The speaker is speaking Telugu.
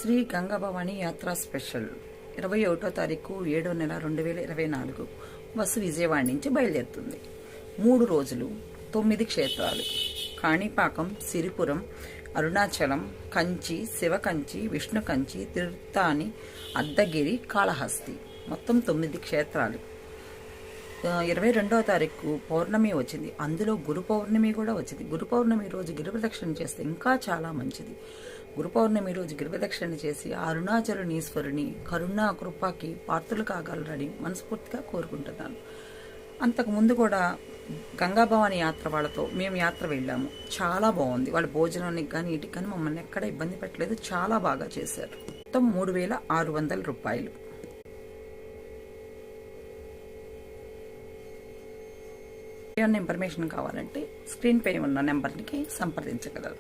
శ్రీ గంగాభవాని యాత్ర స్పెషల్ 21వ తారీఖు 7వ నెల 2024 బస్సు విజయవాడ నుంచి బయలుదేరుతుంది. 3 రోజులు 9 క్షేత్రాలు: కాణిపాకం, సిరిపురం, అరుణాచలం, కంచి, శివకంచి, విష్ణుకంచి, తిరుత్తాని, అద్దగిరి, కాళహస్తి. మొత్తం 9 క్షేత్రాలు. 22వ తారీఖు పౌర్ణమి వచ్చింది. అందులో గురు పౌర్ణమి కూడా వచ్చింది. గురు పౌర్ణమి రోజు గిరిప్రదక్షిణ చేస్తే ఇంకా చాలా మంచిది. గురు పౌర్ణమి రోజు గిరిప్రదక్షిణ చేసి అరుణాచలునీశ్వరుని కరుణా కృపకి పాత్రలు కాగలరని మనస్ఫూర్తిగా కోరుకుంటున్నాను. అంతకుముందు కూడా గంగాభవాని యాత్ర వాళ్ళతో మేము యాత్ర వెళ్ళాము. చాలా బాగుంది. వాళ్ళ భోజనానికి కానీ వీటికి కానీ మమ్మల్ని ఎక్కడ ఇబ్బంది పెట్టలేదు. చాలా బాగా చేశారు. మొత్తం 3,600 రూపాయలు. ఏమైనా ఇన్ఫర్మేషన్ కావాలంటే స్క్రీన్ పై ఉన్న నెంబర్కి సంప్రదించగలరు.